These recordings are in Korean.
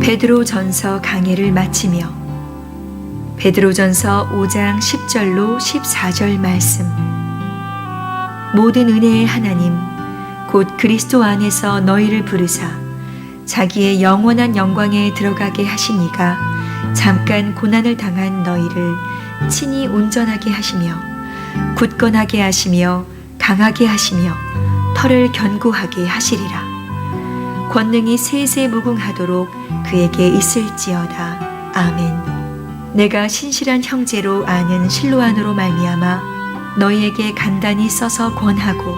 베드로전서 강해를 마치며 베드로전서 5장 10절로 14절 말씀. 모든 은혜의 하나님 곧 그리스도 안에서 너희를 부르사 자기의 영원한 영광에 들어가게 하신 이가 잠깐 고난을 당한 너희를 친히 온전하게 하시며 굳건하게 하시며 강하게 하시며 털을 견고하게 하시리라. 권능이 세세 무궁하도록 그에게 있을지어다. 아멘. 내가 신실한 형제로 아는 실로안으로 말미암아 너희에게 간단히 써서 권하고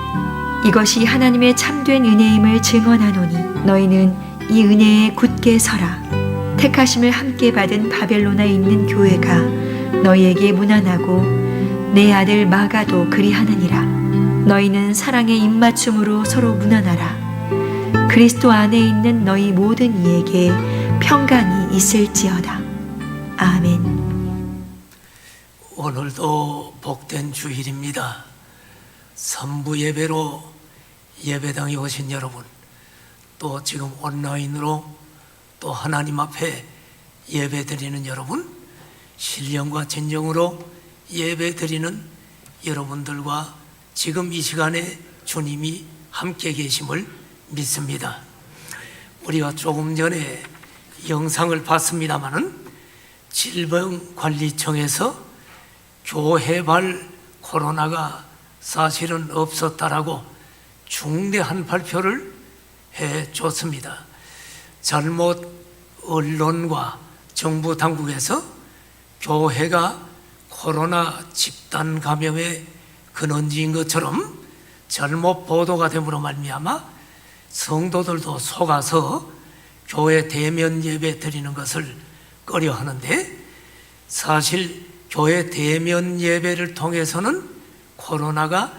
이것이 하나님의 참된 은혜임을 증언하노니 너희는 이 은혜에 굳게 서라. 택하심을 함께 받은 바벨로나에 있는 교회가 너희에게 문안하고 내 아들 마가도 그리하느니라. 너희는 사랑의 입맞춤으로 서로 문안하라. 그리스도 안에 있는 너희 모든 이에게 평강이 있을지어다. 아멘. 오늘도 복된 주일입니다. 선부 예배로 예배당에 오신 여러분, 또 지금 온라인으로 또 하나님 앞에 예배 드리는 여러분, 신령과 진정으로 예배 드리는 여러분들과 지금 이 시간에 주님이 함께 계심을 믿습니다. 우리가 조금 전에 영상을 봤습니다마는 질병관리청에서 교회발 코로나가 사실은 없었다라고 중대한 발표를 해줬습니다. 잘못 언론과 정부 당국에서 교회가 코로나 집단 감염의 근원지인 것처럼 잘못 보도가 됨으로 말미암아 성도들도 속아서 교회 대면 예배 드리는 것을 꺼려 하는데, 사실 교회 대면 예배를 통해서는 코로나가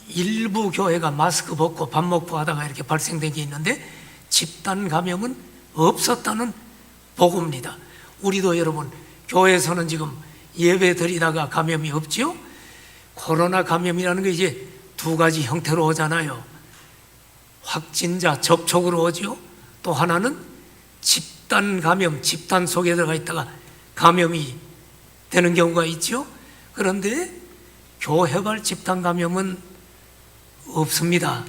일부 교회가 마스크 벗고 밥 먹고 하다가 이렇게 발생된 게 있는데 집단 감염은 없었다는 보고입니다. 우리도 여러분 교회에서는 지금 예배 드리다가 감염이 없지요? 코로나 감염이라는 게 이제 두 가지 형태로 오잖아요. 확진자 접촉으로 오지요. 또 하나는 집단 감염, 집단 속에 들어가 있다가 감염이 되는 경우가 있죠. 그런데 교회발 집단 감염은 없습니다.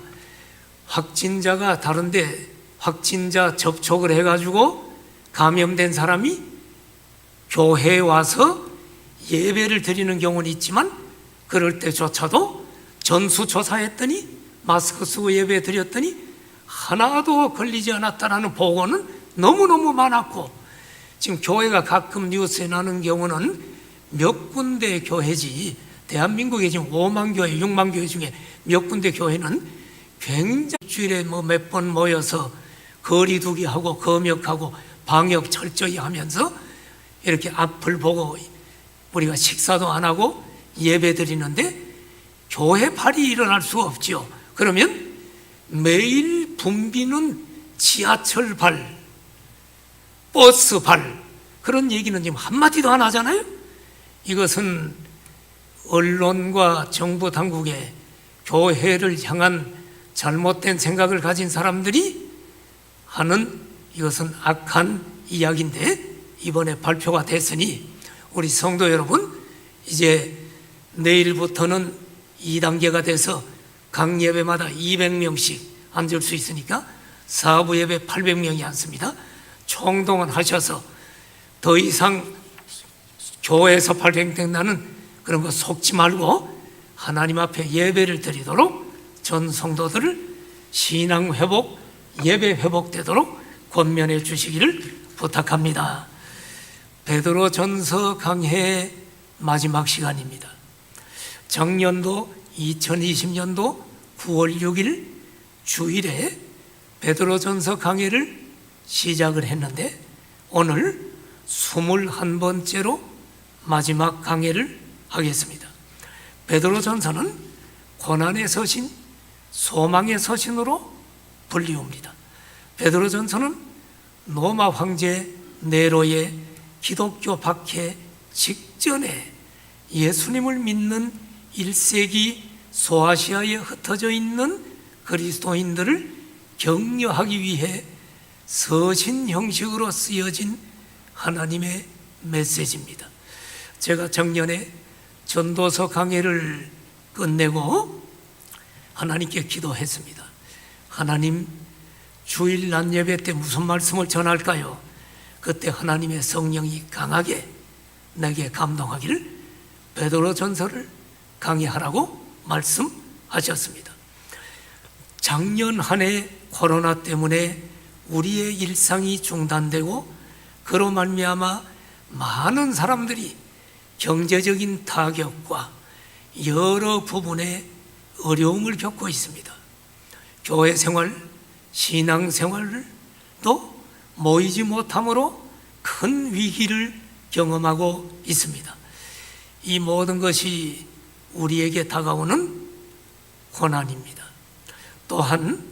확진자가 다른데 확진자 접촉을 해가지고 감염된 사람이 교회에 와서 예배를 드리는 경우는 있지만 그럴 때조차도 전수조사했더니 마스크 쓰고 예배 드렸더니 하나도 걸리지 않았다라는 보고는 너무너무 많았고, 지금 교회가 가끔 뉴스에 나는 경우는 몇 군데 교회지, 대한민국에 지금 5만 교회, 6만 교회 중에 몇 군데 교회는 굉장히 주일에 몇 번 모여서 거리두기 하고 검역하고 방역 철저히 하면서 이렇게 앞을 보고 우리가 식사도 안 하고 예배 드리는데 교회팔이 일어날 수가 없죠. 그러면 매일 붐비는 지하철발, 버스발, 그런 얘기는 지금 한마디도 안 하잖아요. 이것은 언론과 정부 당국의 교회를 향한 잘못된 생각을 가진 사람들이 하는 이것은 악한 이야기인데, 이번에 발표가 됐으니 우리 성도 여러분, 이제 내일부터는 2단계가 돼서 각 예배마다 200명씩 앉을 수 있으니까 4부 예배 800명이 앉습니다. 총동원하셔서 더 이상 교회에서 발생된다는 그런 거 속지 말고 하나님 앞에 예배를 드리도록 전 성도들을 신앙 회복, 예배 회복되도록 권면해 주시기를 부탁합니다. 베드로전서 강해의 마지막 시간입니다. 작년도 2020년도 9월 6일 주일에 베드로전서 강해를 시작을 했는데 오늘 21번째로 마지막 강해를 하겠습니다. 베드로전서는 고난의 서신, 소망의 서신으로 불리웁니다. 베드로전서는 로마 황제 네로의 기독교 박해 직전에 예수님을 믿는 1세기 소아시아에 흩어져 있는 그리스도인들을 격려하기 위해 서신 형식으로 쓰여진 하나님의 메시지입니다. 제가 작년에 전도서 강해를 끝내고 하나님께 기도했습니다. 하나님, 주일 낮 예배 때 무슨 말씀을 전할까요? 그때 하나님의 성령이 강하게 내게 감동하기를 베드로전서를 강의하라고 말씀하셨습니다. 작년 한 해 코로나 때문에 우리의 일상이 중단되고 그로 말미암아 많은 사람들이 경제적인 타격과 여러 부분의 어려움을 겪고 있습니다. 교회 생활, 신앙 생활도 모이지 못함으로 큰 위기를 경험하고 있습니다. 이 모든 것이 우리에게 다가오는 고난입니다. 또한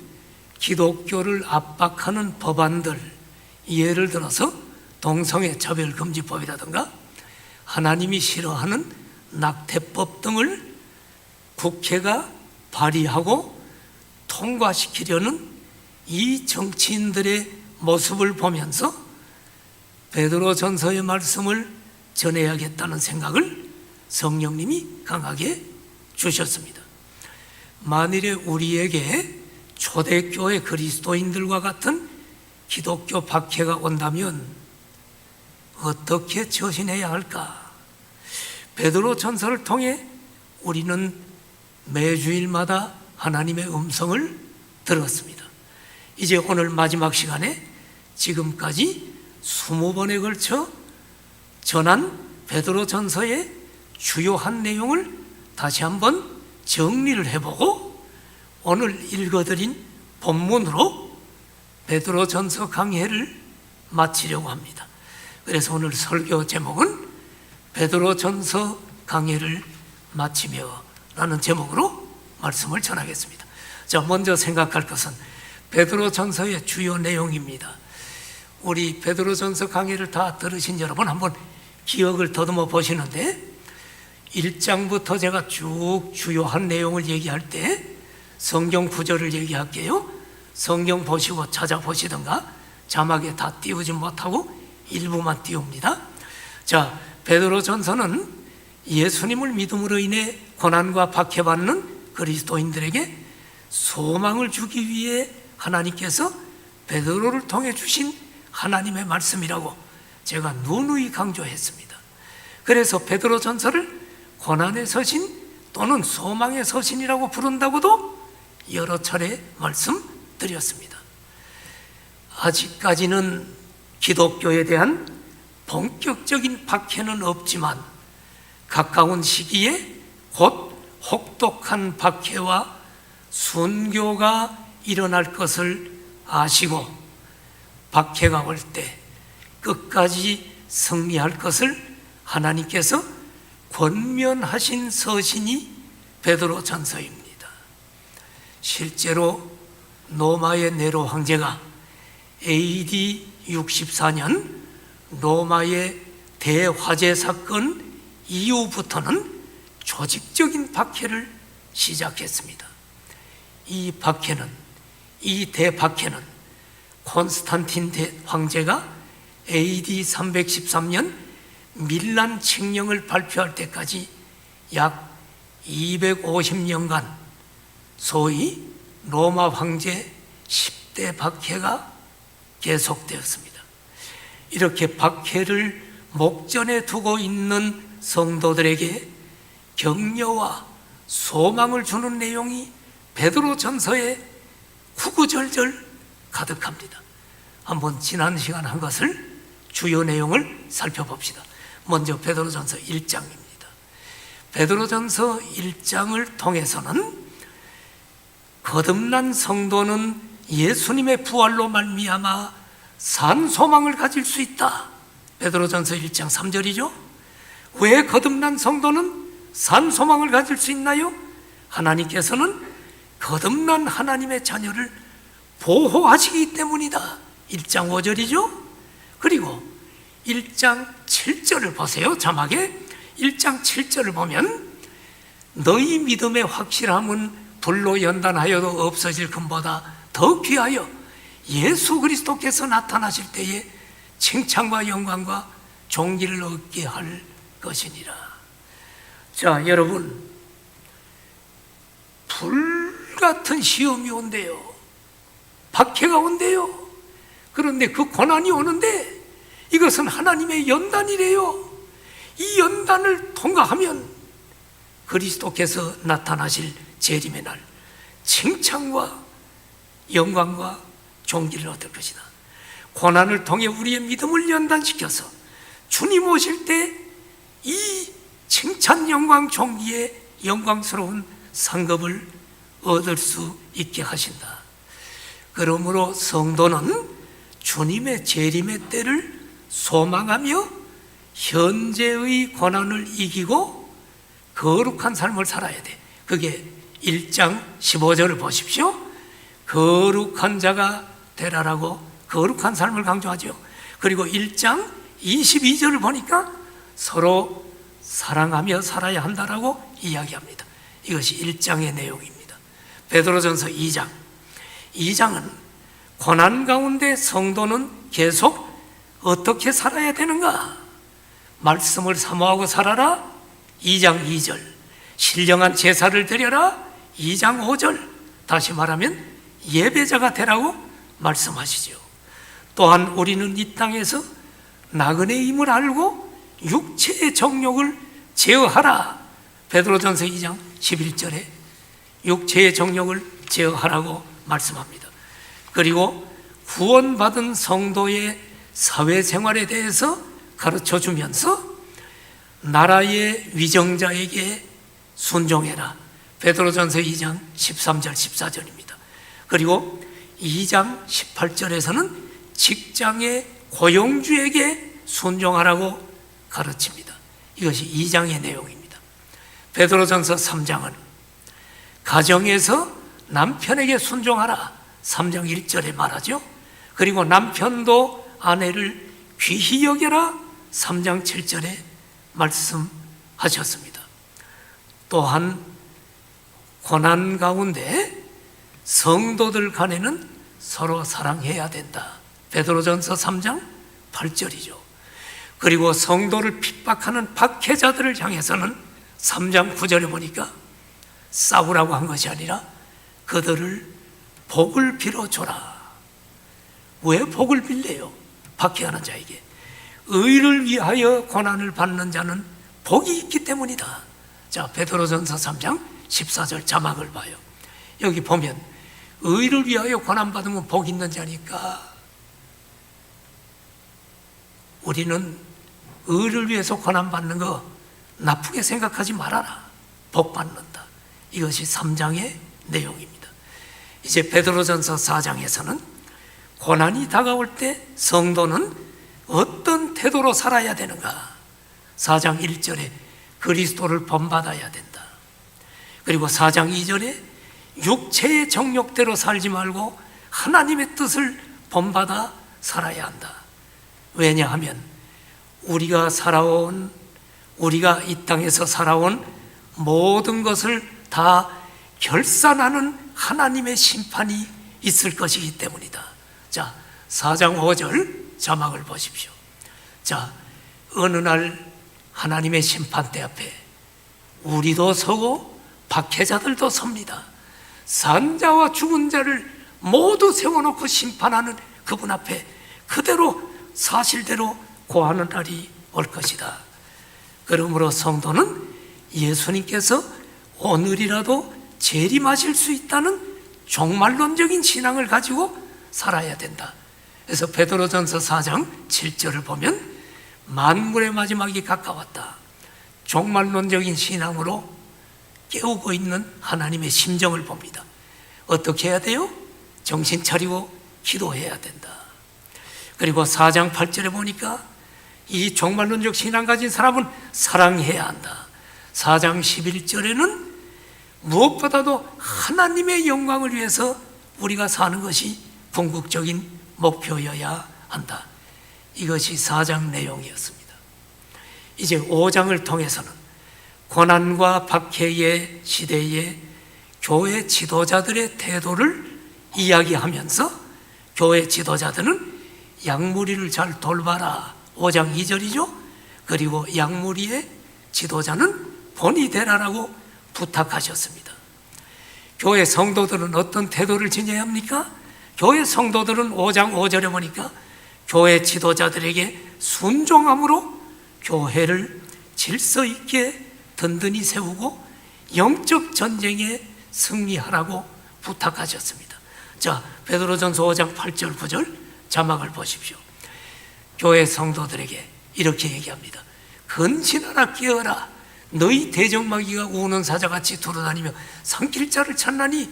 기독교를 압박하는 법안들, 예를 들어서 동성애 차별금지법이라든가 하나님이 싫어하는 낙태법 등을 국회가 발의하고 통과시키려는 이 정치인들의 모습을 보면서 베드로전서의 말씀을 전해야겠다는 생각을 성령님이 강하게 주셨습니다. 만일에 우리에게 초대교회 그리스도인들과 같은 기독교 박해가 온다면 어떻게 처신해야 할까? 베드로전서를 통해 우리는 매주일마다 하나님의 음성을 들었습니다. 이제 오늘 마지막 시간에 지금까지 20번에 걸쳐 전한 베드로전서의 주요한 내용을 다시 한번 정리를 해보고 오늘 읽어드린 본문으로 베드로전서 강해를 마치려고 합니다. 그래서 오늘 설교 제목은 베드로전서 강해를 마치며 라는 제목으로 말씀을 전하겠습니다. 자, 먼저 생각할 것은 베드로전서의 주요 내용입니다. 우리 베드로전서 강해를 다 들으신 여러분 한번 기억을 더듬어 보시는데 1장부터 제가 쭉 주요한 내용을 얘기할 때 성경 구절을 얘기할게요. 성경 보시고 찾아보시든가 자막에 다 띄우지 못하고 일부만 띄웁니다. 자, 베드로전서는 예수님을 믿음으로 인해 고난과 박해받는 그리스도인들에게 소망을 주기 위해 하나님께서 베드로를 통해 주신 하나님의 말씀이라고 제가 누누이 강조했습니다. 그래서 베드로전서를 고난의 서신 또는 소망의 서신이라고 부른다고도 여러 차례 말씀드렸습니다. 아직까지는 기독교에 대한 본격적인 박해는 없지만 가까운 시기에 곧 혹독한 박해와 순교가 일어날 것을 아시고 박해가 올 때 끝까지 승리할 것을 하나님께서 권면하신 서신이 베드로전서입니다. 실제로 로마의 네로 황제가 AD 64년 로마의 대화재 사건 이후부터는 조직적인 박해를 시작했습니다. 이 대박해는 콘스탄틴 황제가 AD 313년 밀란 칙령을 발표할 때까지 약 250년간 소위 로마 황제 10대 박해가 계속되었습니다. 이렇게 박해를 목전에 두고 있는 성도들에게 격려와 소망을 주는 내용이 베드로전서에 구구절절 가득합니다. 한번 지난 시간 한 것을 주요 내용을 살펴봅시다. 먼저 베드로전서 1장입니다. 베드로전서 1장을 통해서는 거듭난 성도는 예수님의 부활로 말미암아 산 소망을 가질 수 있다. 베드로전서 1장 3절이죠. 왜 거듭난 성도는 산 소망을 가질 수 있나요? 하나님께서는 거듭난 하나님의 자녀를 보호하시기 때문이다. 1장 5절이죠. 그리고 1장 7절을 보세요. 자막에 1장 7절을 보면 너희 믿음의 확실함은 불로 연단하여도 없어질 금보다 더 귀하여 예수 그리스도께서 나타나실 때에 칭찬과 영광과 존귀를 얻게 할 것이니라. 자, 여러분, 불같은 시험이 온대요. 박해가 온대요. 그런데 그 고난이 오는데 이것은 하나님의 연단이래요. 이 연단을 통과하면 그리스도께서 나타나실 재림의 날 칭찬과 영광과 존귀를 얻을 것이다. 고난을 통해 우리의 믿음을 연단시켜서 주님 오실 때 이 칭찬, 영광, 존귀의 영광스러운 상급을 얻을 수 있게 하신다. 그러므로 성도는 주님의 재림의 때를 소망하며 현재의 고난을 이기고 거룩한 삶을 살아야 돼. 그게 1장 15절을 보십시오. 거룩한 자가 되라라고 거룩한 삶을 강조하죠. 그리고 1장 22절을 보니까 서로 사랑하며 살아야 한다라고 이야기합니다. 이것이 1장의 내용입니다. 베드로전서 2장은 고난 가운데 성도는 계속 어떻게 살아야 되는가? 말씀을 사모하고 살아라 2장 2절, 신령한 제사를 드려라 2장 5절, 다시 말하면 예배자가 되라고 말씀하시죠. 또한 우리는 이 땅에서 나그네의 힘을 알고 육체의 정욕을 제어하라. 베드로전서 2장 11절에 육체의 정욕을 제어하라고 말씀합니다. 그리고 구원받은 성도의 사회생활에 대해서 가르쳐주면서 나라의 위정자에게 순종해라. 베드로전서 2장 13절 14절입니다. 그리고 2장 18절에서는 직장의 고용주에게 순종하라고 가르칩니다. 이것이 2장의 내용입니다. 베드로전서 3장은 가정에서 남편에게 순종하라 3장 1절에 말하죠. 그리고 남편도 아내를 귀히 여겨라 3장 7절에 말씀하셨습니다. 또한 고난 가운데 성도들 간에는 서로 사랑해야 된다. 베드로전서 3장 8절이죠. 그리고 성도를 핍박하는 박해자들을 향해서는 3장 9절에 보니까 싸우라고 한 것이 아니라 그들을 복을 빌어줘라. 왜 복을 빌래요? 박해하는 자에게. 의를 위하여 고난을 받는 자는 복이 있기 때문이다. 자, 베드로전서 3장 14절 자막을 봐요. 여기 보면 의를 위하여 고난받으면 복이 있는 자니까 우리는 의를 위해서 고난받는 거 나쁘게 생각하지 말아라. 복 받는다. 이것이 3장의 내용입니다. 이제 베드로전서 4장에서는 고난이 다가올 때 성도는 어떤 태도로 살아야 되는가? 4장 1절에 그리스도를 본받아야 된다. 그리고 4장 2절에 육체의 정욕대로 살지 말고 하나님의 뜻을 본받아 살아야 한다. 왜냐하면 우리가 이 땅에서 살아온 모든 것을 다 결산하는 하나님의 심판이 있을 것이기 때문이다. 자, 4장 5절 자막을 보십시오. 자, 어느 날 하나님의 심판대 앞에 우리도 서고 박해자들도 섭니다. 산 자와 죽은 자를 모두 세워놓고 심판하는 그분 앞에 그대로 사실대로 고하는 날이 올 것이다. 그러므로 성도는 예수님께서 오늘이라도 재림하실 수 있다는 종말론적인 신앙을 가지고 살아야 된다. 그래서 베드로전서 4장 7절을 보면 만물의 마지막이 가까웠다. 종말론적인 신앙으로 깨우고 있는 하나님의 심정을 봅니다. 어떻게 해야 돼요? 정신 차리고 기도해야 된다. 그리고 4장 8절에 보니까 이 종말론적 신앙 가진 사람은 사랑해야 한다. 4장 11절에는 무엇보다도 하나님의 영광을 위해서 우리가 사는 것이 궁극적인 목표여야 한다. 이것이 4장 내용이었습니다. 이제 5장을 통해서는 고난과 박해의 시대에 교회 지도자들의 태도를 이야기하면서 교회 지도자들은 양무리를 잘 돌봐라 5장 2절이죠. 그리고 양무리의 지도자는 본이 되라라고 부탁하셨습니다. 교회 성도들은 어떤 태도를 지녀야 합니까? 교회 성도들은 5장 5절에 보니까 교회 지도자들에게 순종함으로 교회를 질서 있게 든든히 세우고 영적 전쟁에 승리하라고 부탁하셨습니다. 자, 베드로전서 5장 8절 9절 자막을 보십시오. 교회 성도들에게 이렇게 얘기합니다. 근신하라 깨어라 너희 대적마귀가 우는 사자같이 돌아다니며 삼킬 자를 찾나니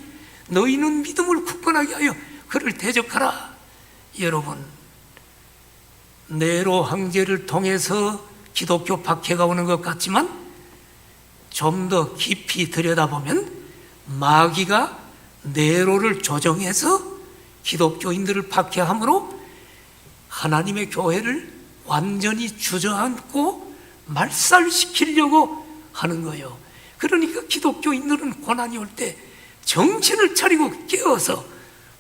너희는 믿음을 굳건하게 하여 그를 대적하라. 여러분, 네로 황제를 통해서 기독교 박해가 오는 것 같지만 좀 더 깊이 들여다보면 마귀가 네로를 조정해서 기독교인들을 박해함으로 하나님의 교회를 완전히 주저앉고 말살시키려고 하는 거예요. 그러니까 기독교인들은 고난이 올 때 정신을 차리고 깨어서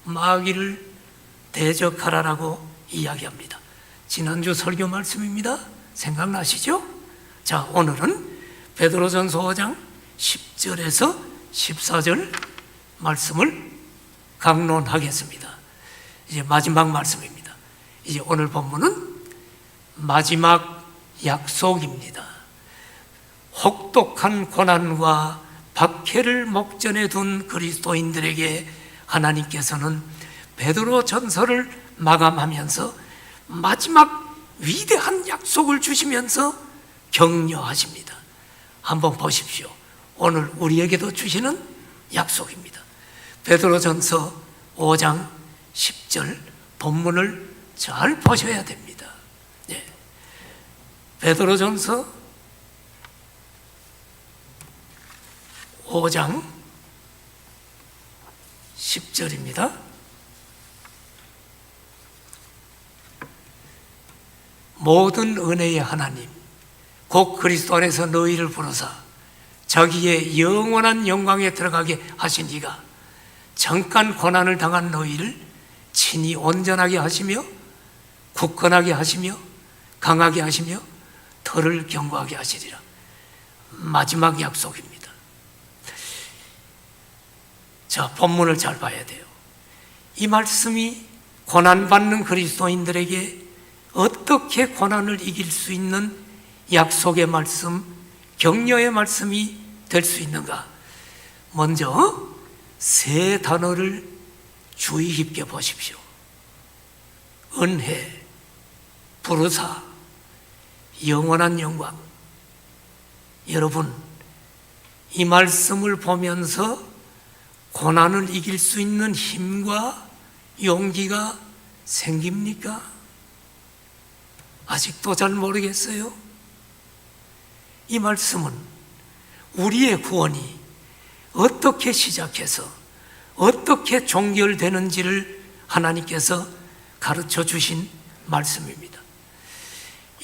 마귀를 대적하라라고 이야기합니다. 지난주 설교 말씀입니다. 생각나시죠? 자, 오늘은 베드로전서 5장 10절에서 14절 말씀을 강론하겠습니다. 이제 마지막 말씀입니다. 이제 오늘 본문은 마지막 약속입니다. 혹독한 고난과 박해를 목전에 둔 그리스도인들에게 하나님께서는 베드로 전서를 마감하면서 마지막 위대한 약속을 주시면서 격려하십니다. 한번 보십시오. 오늘 우리에게도 주시는 약속입니다. 베드로전서 5장 10절 본문을 잘 보셔야 됩니다. 네. 베드로전서 5장 10절입니다. 모든 은혜의 하나님 곧 그리스도 안에서 너희를 부르사 자기의 영원한 영광에 들어가게 하신 이가 잠깐 고난을 당한 너희를 친히 온전하게 하시며 굳건하게 하시며 강하게 하시며 덜을 견고하게 하시리라. 마지막 약속입니다. 자, 본문을 잘 봐야 돼요. 이 말씀이 고난받는 그리스도인들에게 어떻게 고난을 이길 수 있는 약속의 말씀, 격려의 말씀이 될 수 있는가? 먼저 세 단어를 주의 깊게 보십시오. 은혜, 부르사, 영원한 영광. 여러분, 이 말씀을 보면서 고난을 이길 수 있는 힘과 용기가 생깁니까? 아직도 잘 모르겠어요. 이 말씀은 우리의 구원이 어떻게 시작해서 어떻게 종결되는지를 하나님께서 가르쳐 주신 말씀입니다.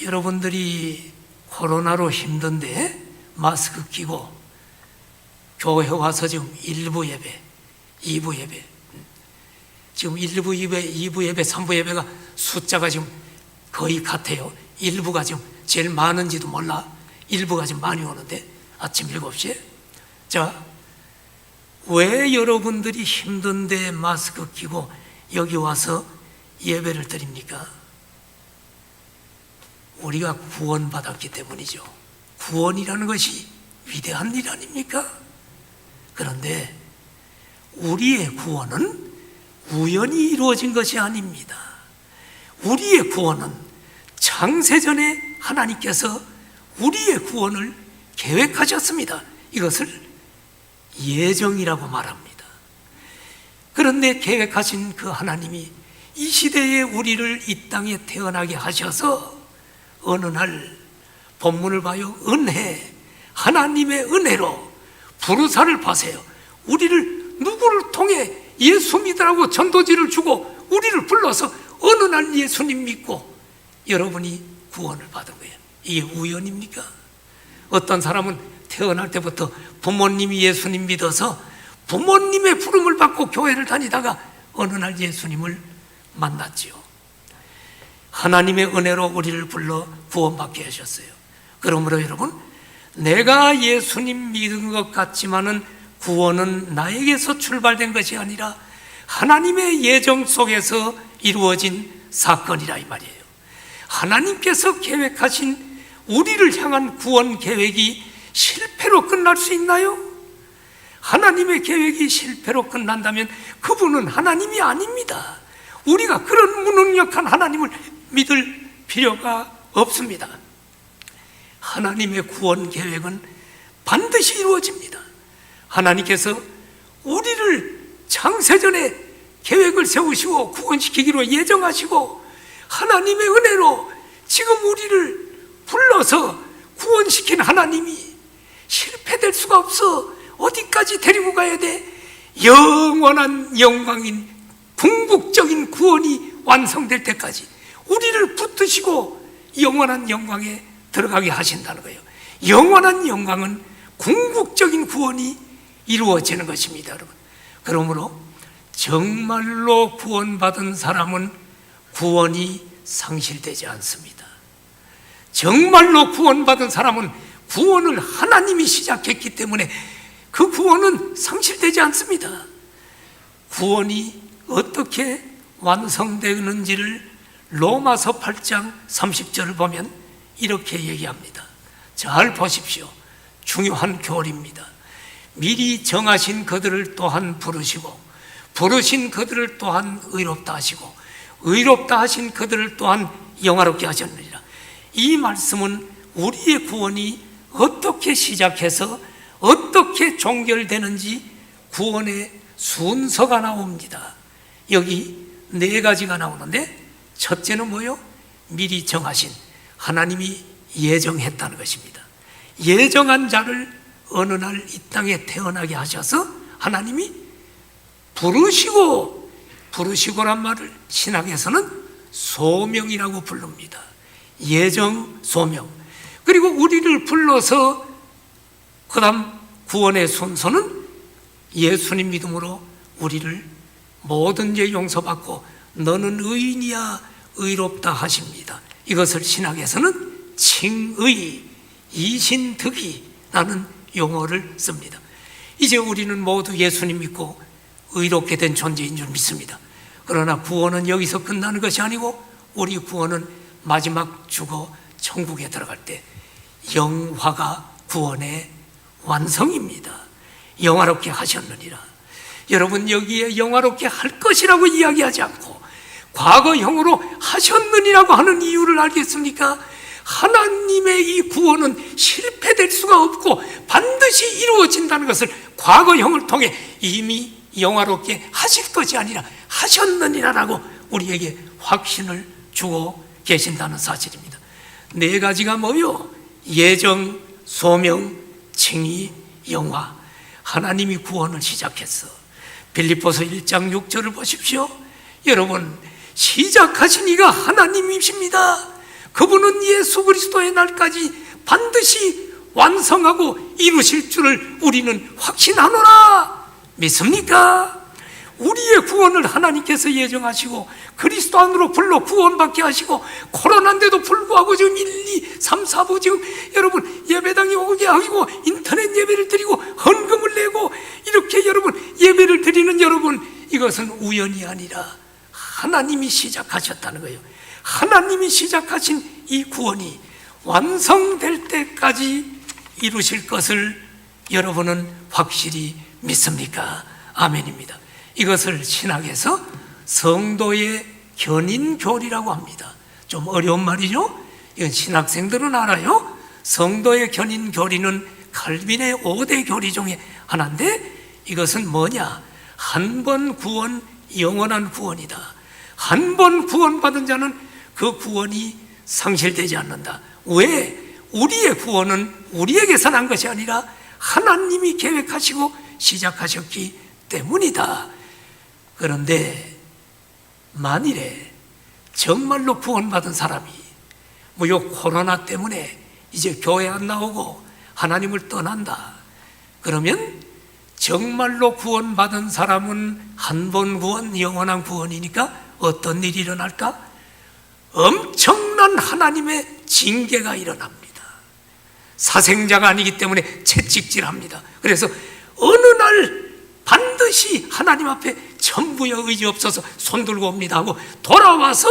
여러분들이 코로나로 힘든데 마스크 끼고 교회 와서 지금 1부 예배, 2부 예배, 지금 1부 예배, 2부 예배, 3부 예배가 숫자가 지금 거의 같아요. 1부가 지금 제일 많은지도 몰라. 1부가 지금 많이 오는데 아침 7시에. 자, 왜 여러분들이 힘든데 마스크 끼고 여기 와서 예배를 드립니까? 우리가 구원받았기 때문이죠. 구원이라는 것이 위대한 일 아닙니까? 그런데 우리의 구원은 우연히 이루어진 것이 아닙니다. 우리의 구원은 창세전에 하나님께서 우리의 구원을 계획하셨습니다. 이것을 예정이라고 말합니다. 그런데 계획하신 그 하나님이 이 시대에 우리를 이 땅에 태어나게 하셔서 어느 날 본문을 봐요. 은혜, 하나님의 은혜로 부르사를 파세요. 우리를 누구를 통해 예수 믿으라고 전도지를 주고 우리를 불러서 어느 날 예수님 믿고 여러분이 구원을 받은 거예요. 이게 우연입니까? 어떤 사람은 태어날 때부터 부모님이 예수님 믿어서 부모님의 부름을 받고 교회를 다니다가 어느 날 예수님을 만났지요. 하나님의 은혜로 우리를 불러 구원받게 하셨어요. 그러므로 여러분, 내가 예수님 믿은 것 같지만은 구원은 나에게서 출발된 것이 아니라 하나님의 예정 속에서 이루어진 사건이라 이 말이에요. 하나님께서 계획하신 우리를 향한 구원 계획이 실패로 끝날 수 있나요? 하나님의 계획이 실패로 끝난다면 그분은 하나님이 아닙니다. 우리가 그런 무능력한 하나님을 믿을 필요가 없습니다. 하나님의 구원 계획은 반드시 이루어집니다. 하나님께서 우리를 창세전에 계획을 세우시고 구원시키기로 예정하시고 하나님의 은혜로 지금 우리를 불러서 구원시킨 하나님이 실패될 수가 없어. 어디까지 데리고 가야 돼? 영원한 영광인 궁극적인 구원이 완성될 때까지 우리를 붙드시고 영원한 영광에 들어가게 하신다는 거예요. 영원한 영광은 궁극적인 구원이 이루어지는 것입니다, 여러분. 그러므로 정말로 구원받은 사람은 구원이 상실되지 않습니다. 정말로 구원받은 사람은 구원을 하나님이 시작했기 때문에 그 구원은 상실되지 않습니다. 구원이 어떻게 완성되는지를 로마서 8장 30절을 보면 이렇게 얘기합니다. 잘 보십시오. 중요한 교리입니다. 미리 정하신 그들을 또한 부르시고 부르신 그들을 또한 의롭다 하시고 의롭다 하신 그들을 또한 영화롭게 하셨느니라. 이 말씀은 우리의 구원이 어떻게 시작해서 어떻게 종결되는지 구원의 순서가 나옵니다. 여기 4가지가 나오는데 첫째는 뭐요? 미리 정하신, 하나님이 예정했다는 것입니다. 예정한 자를 어느 날 이 땅에 태어나게 하셔서 하나님이 부르시고란 말을 신학에서는 소명이라고 부릅니다. 예정, 소명. 그리고 우리를 불러서 그 다음 구원의 순서는 예수님 믿음으로 우리를 모든 죄 용서받고 너는 의인이야 의롭다 하십니다. 이것을 신학에서는 칭의, 이신득이라는 용어를 씁니다. 이제 우리는 모두 예수님 믿고 의롭게 된 존재인 줄 믿습니다. 그러나 구원은 여기서 끝나는 것이 아니고 우리 구원은 마지막 죽어 천국에 들어갈 때 영화가 구원의 완성입니다. 영화롭게 하셨느니라. 여러분, 여기에 영화롭게 할 것이라고 이야기하지 않고 과거형으로 하셨느니라고 하는 이유를 알겠습니까? 하나님의 이 구원은 실패될 수가 없고 반드시 이루어진다는 것을 과거형을 통해 이미 영화롭게 하실 것이 아니라 하셨느니라라고 우리에게 확신을 주고 계신다는 사실입니다. 4가지가 뭐요? 예정, 소명, 칭의, 영화. 하나님이 구원을 시작했어. 빌립보서 1장 6절을 보십시오. 여러분, 시작하신 이가 하나님이십니다. 그분은 예수 그리스도의 날까지 반드시 완성하고 이루실 줄을 우리는 확신하노라. 믿습니까? 우리의 구원을 하나님께서 예정하시고 그리스도 안으로 불러 구원받게 하시고 코로나인데도 불구하고 지금 1, 2, 3, 4부 지금 여러분 예배당에 오게 하고 인터넷 예배를 드리고 헌금을 내고 이렇게 여러분 예배를 드리는 여러분, 이것은 우연이 아니라 하나님이 시작하셨다는 거예요. 하나님이 시작하신 이 구원이 완성될 때까지 이루실 것을 여러분은 확실히 믿습니까? 아멘입니다. 이것을 신학에서 성도의 견인교리라고 합니다. 좀 어려운 말이죠? 이건 신학생들은 알아요. 성도의 견인교리는 칼빈의 5대 교리 중에 하나인데 이것은 뭐냐? 한 번 구원, 영원한 구원이다. 한 번 구원받은 자는 그 구원이 상실되지 않는다. 왜? 우리의 구원은 우리에게서 난 것이 아니라 하나님이 계획하시고 시작하셨기 때문이다. 그런데 만일에 정말로 구원받은 사람이 뭐 요 코로나 때문에 이제 교회 안 나오고 하나님을 떠난다. 그러면 정말로 구원받은 사람은 한 번 구원, 영원한 구원이니까 어떤 일이 일어날까? 엄청난 하나님의 징계가 일어납니다. 사생자가 아니기 때문에 채찍질합니다. 그래서 어느 날 반드시 하나님 앞에 전부여 의지 없어서 손들고 옵니다 하고 돌아와서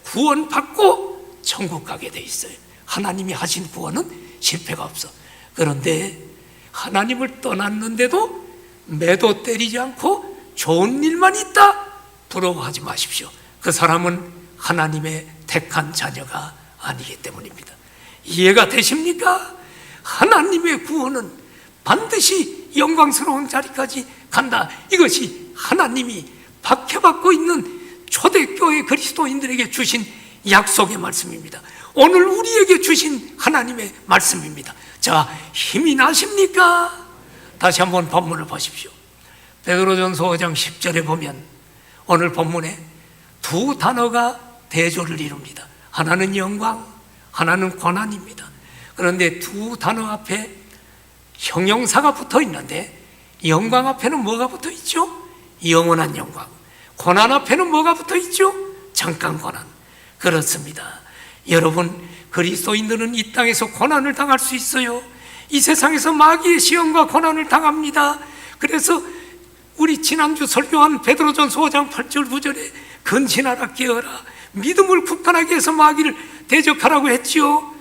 구원받고 천국 가게 돼 있어요. 하나님이 하신 구원은 실패가 없어. 그런데 하나님을 떠났는데도 매도 때리지 않고 좋은 일만 있다? 부러워하지 마십시오. 그 사람은 하나님의 택한 자녀가 아니기 때문입니다. 이해가 되십니까? 하나님의 구원은 반드시 영광스러운 자리까지 간다. 이것이 하나님이 박해받고 있는 초대교회 그리스도인들에게 주신 약속의 말씀입니다. 오늘 우리에게 주신 하나님의 말씀입니다. 자, 힘이 나십니까? 다시 한번 본문을 보십시오. 베드로전서 5장 10절에 보면 오늘 본문에 두 단어가 대조를 이룹니다. 하나는 영광, 하나는 고난입니다. 그런데 두 단어 앞에 형용사가 붙어 있는데 영광 앞에는 뭐가 붙어 있죠? 영원한 영광. 고난 앞에는 뭐가 붙어 있죠? 잠깐 고난. 그렇습니다. 여러분, 그리스도인들은 이 땅에서 고난을 당할 수 있어요. 이 세상에서 마귀의 시험과 고난을 당합니다. 그래서 우리 지난주 설교한 베드로전서 5장 8절 9절에 근신하라 깨어라 믿음을 굳건하게 해서 마귀를 대적하라고 했지요.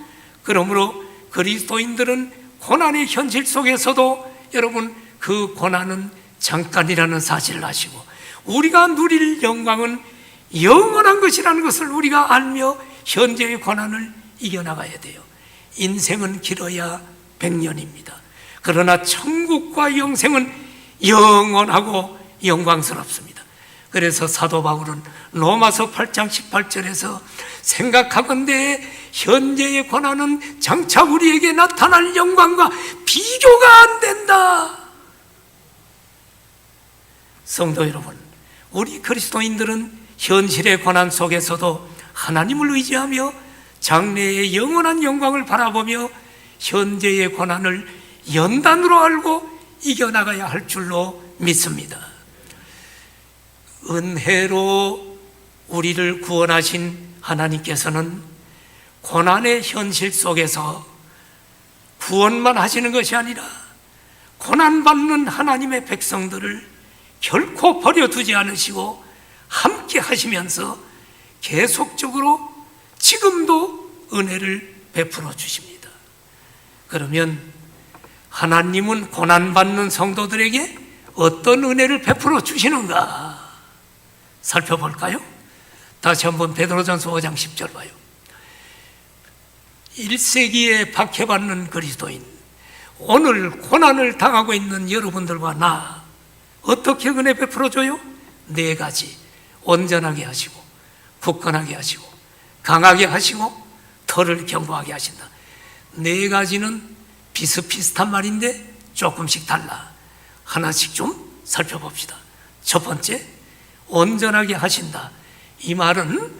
그러므로 그리스도인들은 고난의 현실 속에서도 여러분 그 고난은 잠깐이라는 사실을 아시고 우리가 누릴 영광은 영원한 것이라는 것을 우리가 알며 현재의 고난을 이겨나가야 돼요. 인생은 길어야 100년입니다. 그러나 천국과 영생은 영원하고 영광스럽습니다. 그래서 사도 바울은 로마서 8장 18절에서 생각하건대 현재의 고난은 장차 우리에게 나타날 영광과 비교가 안 된다. 성도 여러분, 우리 그리스도인들은 현실의 고난 속에서도 하나님을 의지하며 장래의 영원한 영광을 바라보며 현재의 고난을 연단으로 알고 이겨나가야 할 줄로 믿습니다. 은혜로 우리를 구원하신 하나님께서는 고난의 현실 속에서 구원만 하시는 것이 아니라 고난받는 하나님의 백성들을 결코 버려두지 않으시고 함께 하시면서 계속적으로 지금도 은혜를 베풀어 주십니다. 그러면 하나님은 고난받는 성도들에게 어떤 은혜를 베풀어 주시는가 살펴볼까요? 다시 한번 베드로전서 5장 10절 봐요. 1세기에 박해받는 그리스도인, 오늘 고난을 당하고 있는 여러분들과 나 어떻게 은혜 베풀어줘요? 4가지. 온전하게 하시고 굳건하게 하시고 강하게 하시고 털을 견고하게 하신다. 4가지는 비슷비슷한 말인데 조금씩 달라. 하나씩 좀 살펴봅시다. 첫 번째, 온전하게 하신다. 이 말은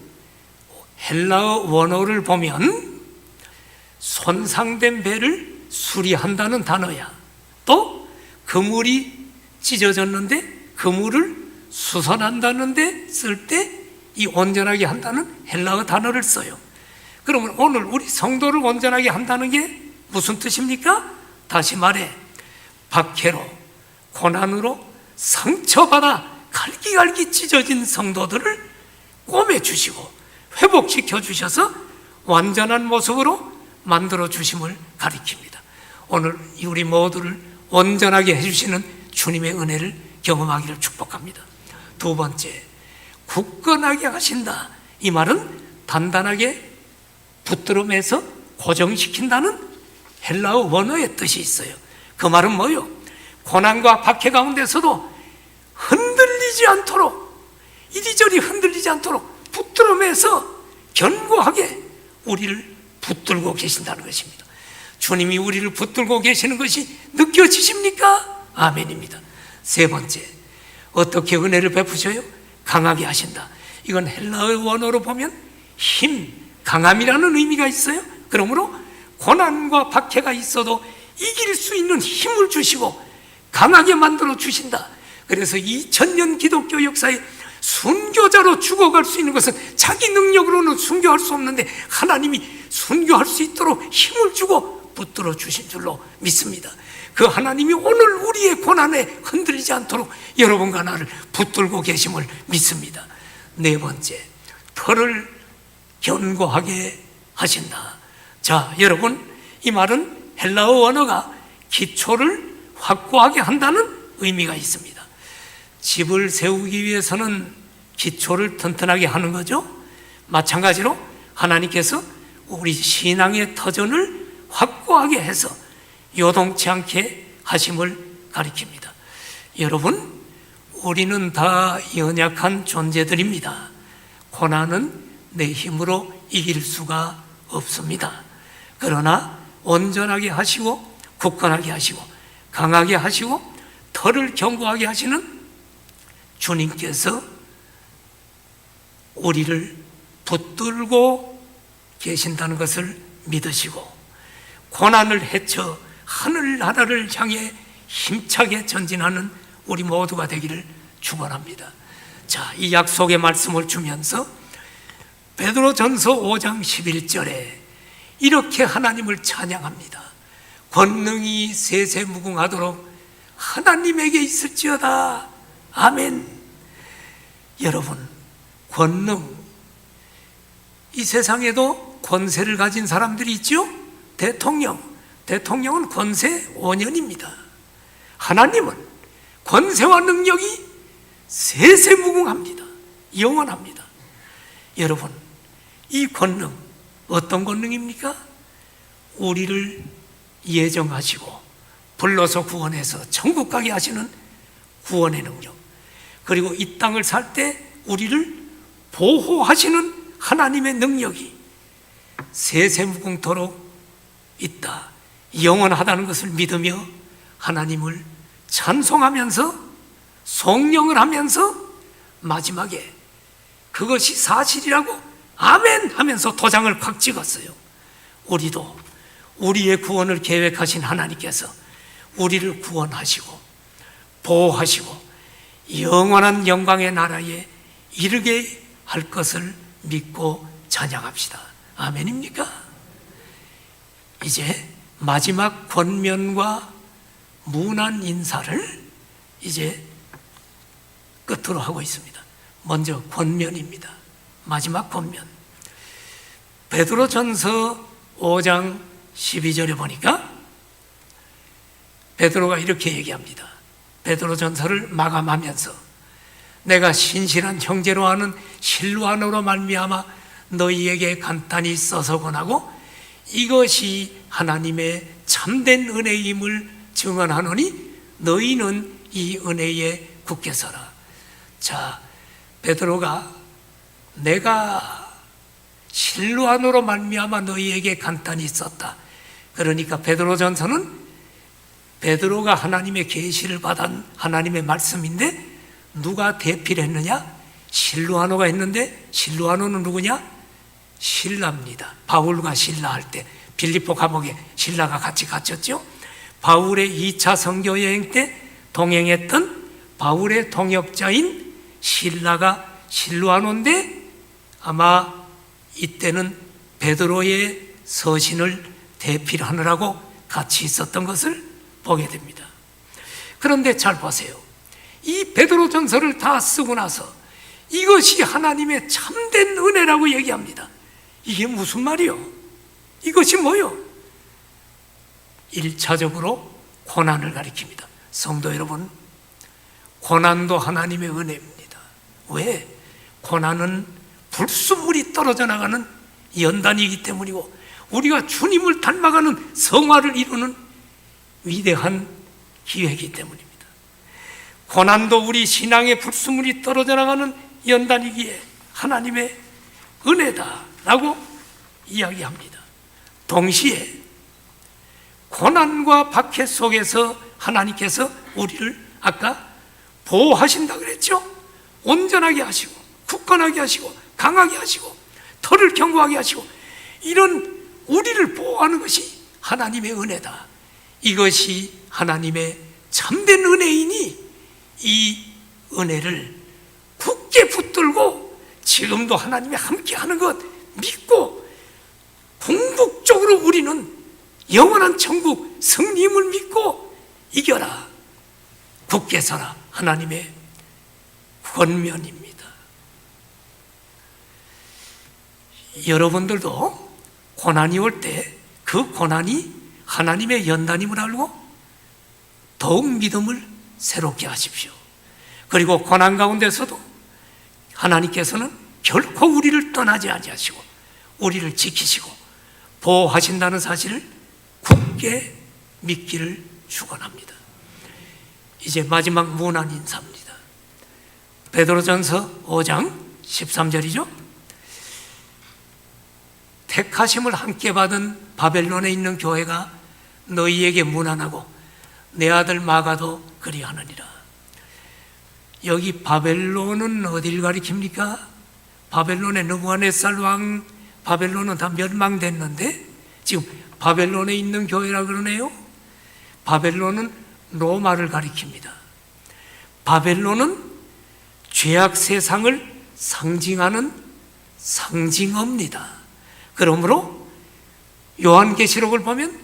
헬라어 원어를 보면 손상된 배를 수리한다는 단어야. 또 그물이 찢어졌는데 그물을 수선한다는데 쓸 때 이 온전하게 한다는 헬라어 단어를 써요. 그러면 오늘 우리 성도를 온전하게 한다는 게 무슨 뜻입니까? 다시 말해 박해로 고난으로 상처받아 갈기갈기 찢어진 성도들을 꼬매주시고 회복시켜 주셔서 완전한 모습으로 만들어 주심을 가리킵니다. 오늘 우리 모두를 온전하게 해주시는 주님의 은혜를 경험하기를 축복합니다. 두 번째, 굳건하게 하신다. 이 말은 단단하게 붙들어매서 고정시킨다는 헬라어 원어의 뜻이 있어요. 그 말은 뭐요? 고난과 박해 가운데서도 흔들리지 않도록, 이리저리 흔들리지 않도록 붙들어매서 견고하게 우리를 붙들고 계신다는 것입니다. 주님이 우리를 붙들고 계시는 것이 느껴지십니까? 아멘입니다. 세 번째, 어떻게 은혜를 베푸셔요? 강하게 하신다. 이건 헬라어 원어로 보면 힘, 강함이라는 의미가 있어요. 그러므로 고난과 박해가 있어도 이길 수 있는 힘을 주시고 강하게 만들어 주신다. 그래서 2000년 기독교 역사에 순교자로 죽어갈 수 있는 것은 자기 능력으로는 순교할 수 없는데 하나님이 순교할 수 있도록 힘을 주고 붙들어 주신 줄로 믿습니다. 그 하나님이 오늘 우리의 고난에 흔들리지 않도록 여러분과 나를 붙들고 계심을 믿습니다. 네 번째, 털을 견고하게 하신다. 자, 여러분, 이 말은 헬라어 원어가 기초를 확고하게 한다는 의미가 있습니다. 집을 세우기 위해서는 기초를 튼튼하게 하는 거죠. 마찬가지로 하나님께서 우리 신앙의 터전을 확고하게 해서 요동치 않게 하심을 가리킵니다. 여러분, 우리는 다 연약한 존재들입니다. 고난은 내 힘으로 이길 수가 없습니다. 그러나 온전하게 하시고 굳건하게 하시고 강하게 하시고 털을 견고하게 하시는 주님께서 우리를 붙들고 계신다는 것을 믿으시고 고난을 헤쳐 하늘나라를 향해 힘차게 전진하는 우리 모두가 되기를 축원합니다. 자, 이 약속의 말씀을 주면서 베드로전서 5장 11절에 이렇게 하나님을 찬양합니다. 권능이 세세무궁하도록 하나님에게 있을지어다. 아멘. 여러분, 권능, 이 세상에도 권세를 가진 사람들이 있죠. 대통령은 권세 5년입니다. 하나님은 권세와 능력이 세세무궁합니다. 영원합니다. 여러분, 이 권능 어떤 권능입니까? 우리를 예정하시고 불러서 구원해서 천국 가게 하시는 구원의 능력, 그리고 이 땅을 살 때 우리를 보호하시는 하나님의 능력이 세세무궁토록 있다, 영원하다는 것을 믿으며 하나님을 찬송하면서 성령을 하면서 마지막에 그것이 사실이라고 아멘 하면서 도장을 콱 찍었어요. 우리도 우리의 구원을 계획하신 하나님께서 우리를 구원하시고 보호하시고 영원한 영광의 나라에 이르게 할 것을 믿고 찬양합시다. 아멘입니까? 이제 마지막 권면과 문안 인사를 이제 끝으로 하고 있습니다. 먼저 권면입니다. 마지막 권면. 베드로전서 5장 12절에 보니까 베드로가 이렇게 얘기합니다. 베드로전서를 마감하면서 내가 신실한 형제로 하는 실로아노로 말미암아 너희에게 간단히 써서 권하고 이것이 하나님의 참된 은혜임을 증언하노니 너희는 이 은혜에 굳게 서라. 자, 베드로가 내가 실로아노로 말미암아 너희에게 간단히 썼다. 그러니까 베드로전서는 베드로가 하나님의 계시를 받은 하나님의 말씀인데 누가 대필 했느냐? 실로아노가 했는데 실로아노는 누구냐? 실라입니다. 바울과 실라 할 때 빌립보 감옥에 실라가 같이 갇혔죠. 바울의 2차 선교 여행 때 동행했던 바울의 동역자인 실라가 실로아노인데 아마 이때는 베드로의 서신을 대필하느라고 같이 있었던 것을 보게 됩니다. 그런데 잘 보세요. 이 베드로전서를 다 쓰고 나서 이것이 하나님의 참된 은혜라고 얘기합니다. 이게 무슨 말이요? 이것이 뭐요? 1차적으로 고난을 가리킵니다. 성도 여러분, 고난도 하나님의 은혜입니다. 왜? 고난은 불순물이 떨어져 나가는 연단이기 때문이고 우리가 주님을 닮아가는 성화를 이루는 위대한 기회이기 때문입니다. 고난도 우리 신앙의 불순물이 떨어져 나가는 연단이기에 하나님의 은혜다라고 이야기합니다. 동시에 고난과 박해 속에서 하나님께서 우리를 아까 보호하신다 그랬죠? 온전하게 하시고 굳건하게 하시고 강하게 하시고 털을 견고하게 하시고 이런 우리를 보호하는 것이 하나님의 은혜다. 이것이 하나님의 참된 은혜이니 이 은혜를 굳게 붙들고 지금도 하나님이 함께하는 것 믿고 궁극적으로 우리는 영원한 천국 승리임을 믿고 이겨라. 굳게 서라. 하나님의 권면입니다. 여러분들도 고난이 올 때 그 고난이 하나님의 연단임을 알고 더욱 믿음을 새롭게 하십시오. 그리고 고난 가운데서도 하나님께서는 결코 우리를 떠나지 아니하시고 우리를 지키시고 보호하신다는 사실을 굳게 믿기를 축원합니다. 이제 마지막 문안 인사입니다. 베드로전서 5장 13절이죠. 택하심을 함께 받은 바벨론에 있는 교회가 너희에게 문안하고 내 아들 마가도 그리하느니라. 여기 바벨론은 어디를 가리킵니까? 바벨론의 느부갓네살 왕 바벨론은 다 멸망됐는데 지금 바벨론에 있는 교회라 그러네요. 바벨론은 로마를 가리킵니다. 바벨론은 죄악 세상을 상징하는 상징어입니다. 그러므로 요한계시록을 보면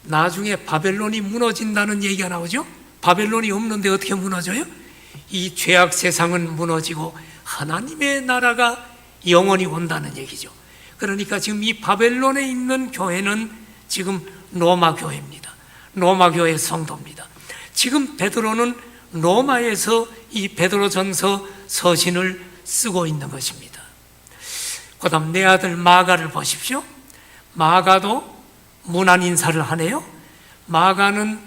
나중에 바벨론이 무너진다는 얘기가 나오죠. 바벨론이 없는데 어떻게 무너져요? 이 죄악 세상은 무너지고 하나님의 나라가 영원히 온다는 얘기죠. 그러니까 지금 이 바벨론에 있는 교회는 지금 로마 교회입니다. 로마 교회 성도입니다. 지금 베드로는 로마에서 이 베드로전서 서신을 쓰고 있는 것입니다. 그 다음 내 아들 마가를 보십시오. 마가도 문안 인사를 하네요. 마가는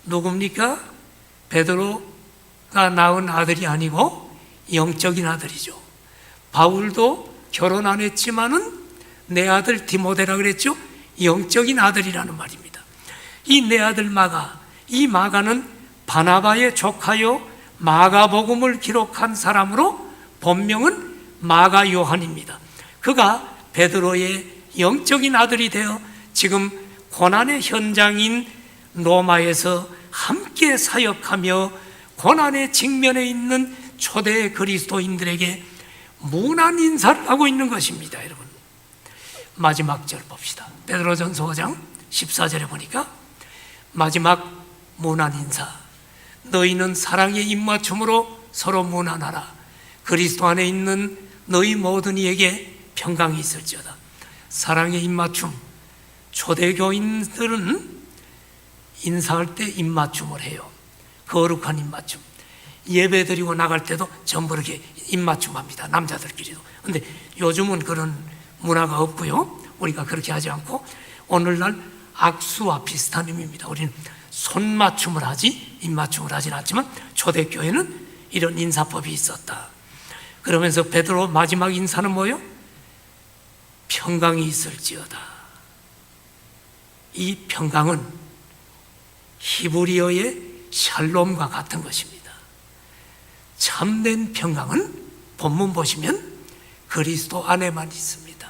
누굽니까? 베드로가 낳은 아들이 아니고 영적인 아들이죠. 바울도 결혼 안 했지만은 내 아들 디모데라 그랬죠. 영적인 아들이라는 말입니다. 이 내 아들 마가, 이 마가는 바나바의 조카요 마가복음을 기록한 사람으로 본명은 마가 요한입니다. 그가 베드로의 영적인 아들이 되어 지금 고난의 현장인 로마에서 함께 사역하며 고난의 직면에 있는 초대 그리스도인들에게 문안 인사를 하고 있는 것입니다. 여러분, 마지막 절 봅시다. 베드로전서 5장 14절에 보니까 마지막 문안 인사. 너희는 사랑의 입맞춤으로 서로 문안하라. 그리스도 안에 있는 너희 모든 이에게 평강이 있을지어다. 사랑의 입맞춤. 초대교인들은 인사할 때 입맞춤을 해요. 거룩한 입맞춤. 예배 드리고 나갈 때도 전부 이렇게 입맞춤합니다. 남자들끼리도. 근데 요즘은 그런 문화가 없고요. 우리가 그렇게 하지 않고 오늘날 악수와 비슷한 의미입니다. 우리는 손맞춤을 하지 입맞춤을 하진 않지만 초대교회는 이런 인사법이 있었다. 그러면서 베드로 마지막 인사는 뭐예요? 평강이 있을지어다. 이 평강은 히브리어의 샬롬과 같은 것입니다. 참된 평강은 본문 보시면 그리스도 안에만 있습니다.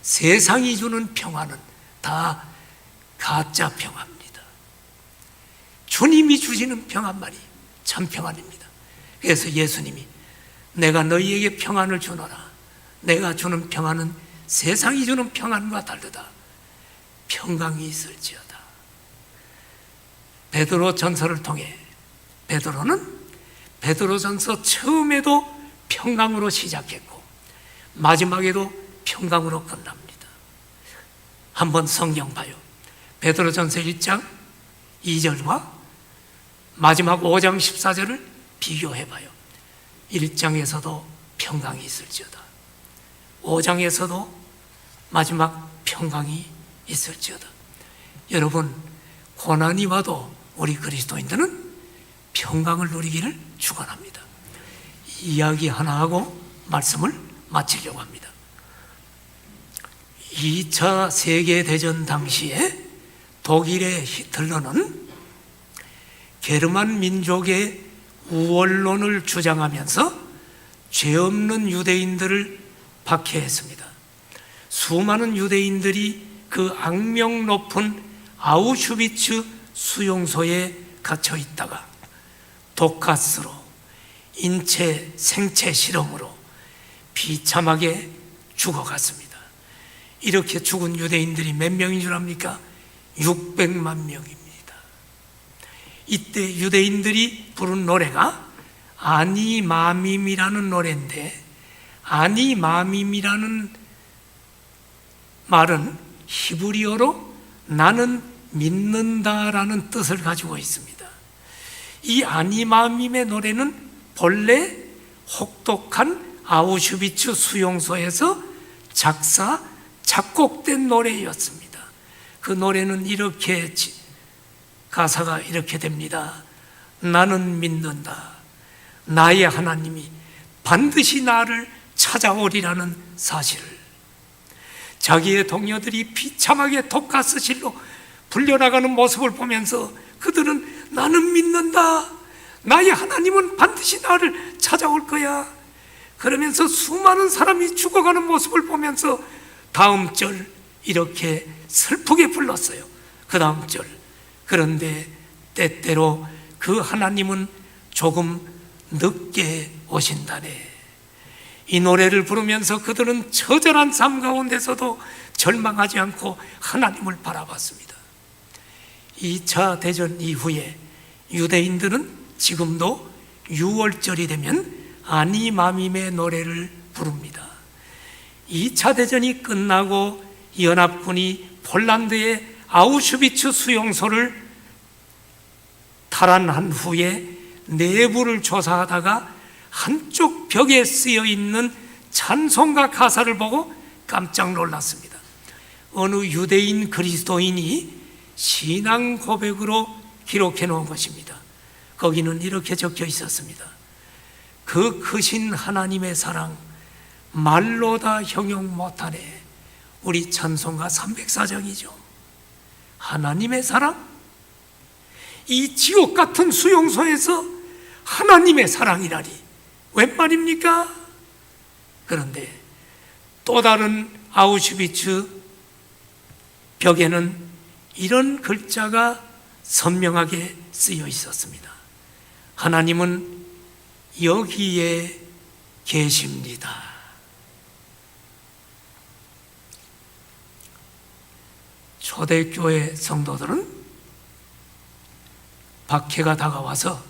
세상이 주는 평화는 다 가짜 평화입니다. 주님이 주시는 평안만이 참 평안입니다. 그래서 예수님이 내가 너희에게 평안을 주노라. 내가 주는 평안은 세상이 주는 평안과 다르다. 평강이 있을지어다. 베드로 전서를 통해 베드로는 베드로전서 처음에도 평강으로 시작했고 마지막에도 평강으로 끝납니다. 한번 성경 봐요. 베드로전서 1장 2절과 마지막 5장 14절을 비교해봐요. 1장에서도 평강이 있을지어다. 5장에서도 마지막 평강이 있을지어다. 여러분, 고난이 와도 우리 그리스도인들은 평강을 누리기를 축원합니다. 이야기 하나 하고 말씀을 마치려고 합니다. 2차 세계대전 당시에 독일의 히틀러는 게르만 민족의 우월론을 주장하면서 죄 없는 유대인들을 박해했습니다. 수많은 유대인들이 그 악명 높은 아우슈비츠 수용소에 갇혀 있다가 독가스로 인체 생체 실험으로 비참하게 죽어갔습니다. 이렇게 죽은 유대인들이 몇 명인 줄 압니까? 600만 명입니다. 이때 유대인들이 부른 노래가 아니마밈이라는 노래인데, 아니마밈이라는 말은 히브리어로 나는 믿는다라는 뜻을 가지고 있습니다. 이 아니마밈의 노래는 본래 혹독한 아우슈비츠 수용소에서 작사, 작곡된 노래였습니다. 그 노래는 이렇게, 가사가 이렇게 됩니다. 나는 믿는다. 나의 하나님이 반드시 나를 찾아오리라는 사실을. 자기의 동료들이 비참하게 독가스실로 불려나가는 모습을 보면서 그들은 나는 믿는다. 나의 하나님은 반드시 나를 찾아올 거야. 그러면서 수많은 사람이 죽어가는 모습을 보면서 다음 절 이렇게 슬프게 불렀어요. 그 다음 절. 그런데 때때로 그 하나님은 조금 늦게 오신다네. 이 노래를 부르면서 그들은 처절한 삶 가운데서도 절망하지 않고 하나님을 바라봤습니다. 2차 대전 이후에 유대인들은 지금도 6월절이 되면 아니마밈의 노래를 부릅니다. 2차 대전이 끝나고 연합군이 폴란드의 아우슈비츠 수용소를 탈환한 후에 내부를 조사하다가 한쪽 벽에 쓰여 있는 찬송가 가사를 보고 깜짝 놀랐습니다. 어느 유대인 그리스도인이 신앙 고백으로 기록해 놓은 것입니다. 거기는 이렇게 적혀 있었습니다. 그 크신 하나님의 사랑 말로 다 형용 못하네. 우리 찬송가 304장이죠. 하나님의 사랑? 이 지옥 같은 수용소에서 하나님의 사랑이라니 웬 말입니까? 그런데 또 다른 아우슈비츠 벽에는 이런 글자가 선명하게 쓰여 있었습니다. 하나님은 여기에 계십니다. 초대교회 성도들은 박해가 다가와서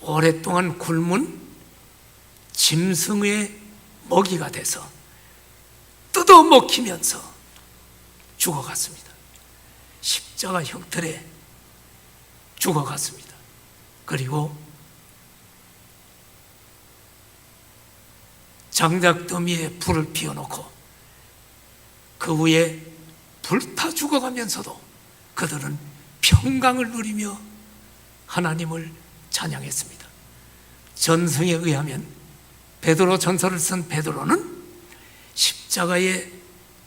오랫동안 굶은 짐승의 먹이가 돼서 뜯어먹히면서 죽어갔습니다. 십자가 형틀에 죽어갔습니다. 그리고 장작더미에 불을 피워놓고 그 위에 불타 죽어가면서도 그들은 평강을 누리며 하나님을 찬양했습니다. 전승에 의하면 베드로 전서를 쓴 베드로는 십자가에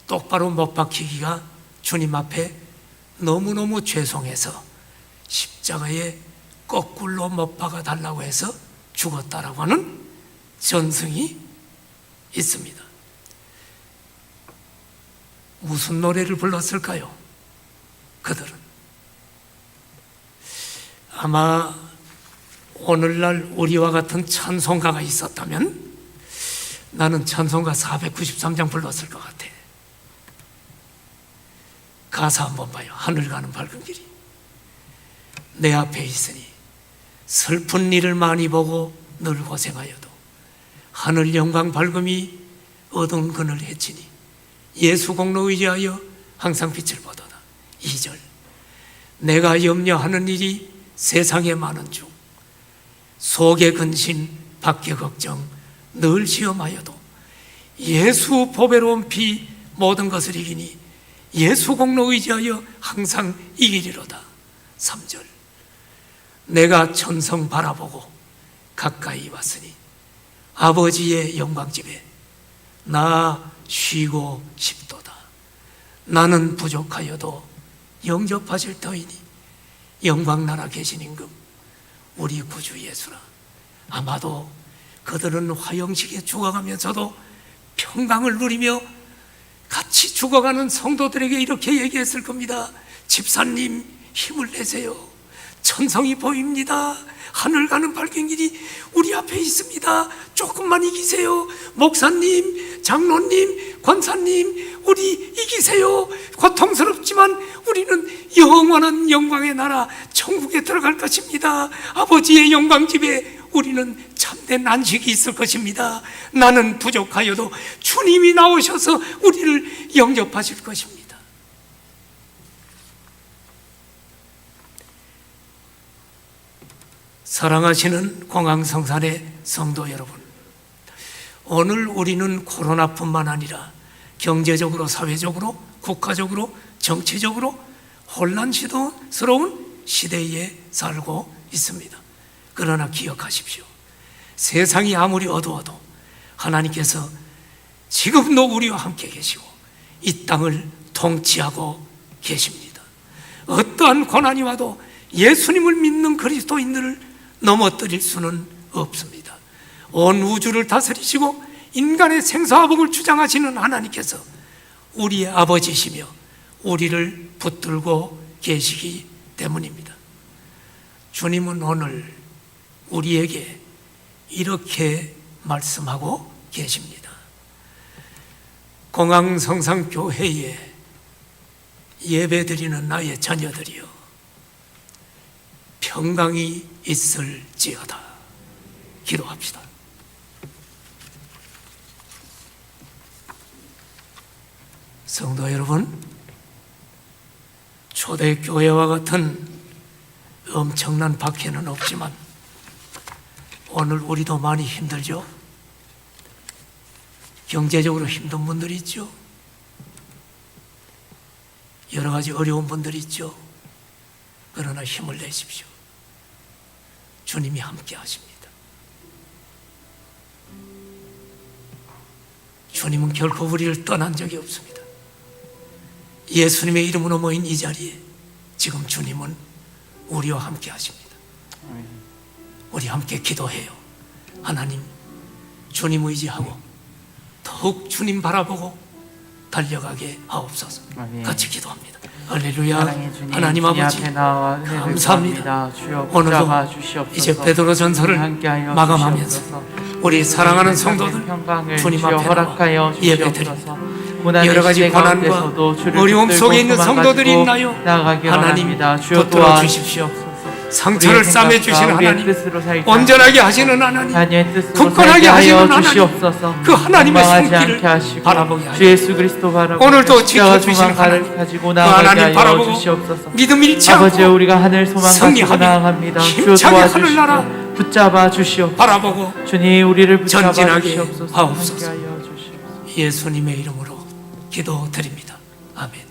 똑바로 못 박히기가 주님 앞에 너무너무 죄송해서 십자가에 거꾸로 못 박아 달라고 해서 죽었다라고 하는 전승이 있습니다. 무슨 노래를 불렀을까요? 그들은 아마 오늘날 우리와 같은 찬송가가 있었다면 나는 찬송가 493장 불렀을 것 같아. 가사 한번 봐요. 하늘 가는 밝은 길이 내 앞에 있으니 슬픈 일을 많이 보고 늘 고생하여도 하늘 영광 밝음이 어두운 그늘 해치니 예수 공로 의지하여 항상 빛을 보도다. 2절 내가 염려하는 일이 세상에 많은 중 속에 근심 밖에 걱정 늘 시험하여도 예수 보배로운 피 모든 것을 이기니 예수 공로 의지하여 항상 이기리로다. 3절 내가 천성 바라보고 가까이 왔으니 아버지의 영광집에 나 쉬고 싶도다. 나는 부족하여도 영접하실 터이니 영광나라 계신 임금 우리 구주 예수라. 아마도 그들은 화영식에 죽어가면서도 평강을 누리며 같이 죽어가는 성도들에게 이렇게 얘기했을 겁니다. 집사님 힘을 내세요. 천성이 보입니다. 하늘 가는 발견길이 우리 앞에 있습니다. 조금만 이기세요. 목사님, 장로님, 권사님, 우리 이기세요. 고통스럽지만 우리는 영원한 영광의 나라 천국에 들어갈 것입니다. 아버지의 영광집에 우리는 참된 안식이 있을 것입니다. 나는 부족하여도 주님이 나오셔서 우리를 영접하실 것입니다. 사랑하시는 공항성산의 성도 여러분, 오늘 우리는 코로나뿐만 아니라 경제적으로, 사회적으로, 국가적으로, 정치적으로 혼란스러운 시대에 살고 있습니다. 그러나 기억하십시오. 세상이 아무리 어두워도 하나님께서 지금도 우리와 함께 계시고 이 땅을 통치하고 계십니다. 어떠한 고난이 와도 예수님을 믿는 그리스도인들을 넘어뜨릴 수는 없습니다. 온 우주를 다스리시고 인간의 생사화복을 주장하시는 하나님께서 우리의 아버지시며 우리를 붙들고 계시기 때문입니다. 주님은 오늘 우리에게 이렇게 말씀하고 계십니다. 공항성산교회에 예배드리는 나의 자녀들이여, 평강이 있을지어다. 기도합시다. 성도 여러분, 초대교회와 같은 엄청난 박해는 없지만 오늘 우리도 많이 힘들죠. 경제적으로 힘든 분들이 있죠. 여러 가지 어려운 분들이 있죠. 그러나 힘을 내십시오. 주님이 함께 하십니다. 주님은 결코 우리를 떠난 적이 없습니다. 예수님의 이름으로 모인 이 자리에 지금 주님은 우리와 함께 하십니다. 우리 함께 기도해요. 하나님, 주님 의지하고 더욱 주님 바라보고 달려가게 하옵소서. 같이 기도합니다. 할렐루야. 하나님 아버지 감사합니다. 오늘도 이제 베드로전서를 마감하면서 우리 사랑하는 성도들 주님 앞에 나와 예배드립니다. 여러 가지 고난과 어려움 속에 있는 성도들이 있나요? 하나님 붙들어 주십시오. 상처를 싸매 주시는 하나님, 온전하게 하시는 하나님, 굳건하게 하시는 하나님, 그 하나님의 손길을 바라보게 하시옵소서. 오늘도 지켜주시는 하나님, 그 하나님 바라보고 믿음 잃지 않고 우리가 하늘 소망 가지고 승리하며 나아갑니다. 힘차게 하늘나라 붙잡아 주시옵소서. 바라보고 주님, 우리를 붙잡아 전진하게 주시옵소서. 하옵소서. 함께하여 주시옵소서. 예수님의 이름으로 기도드립니다. 아멘.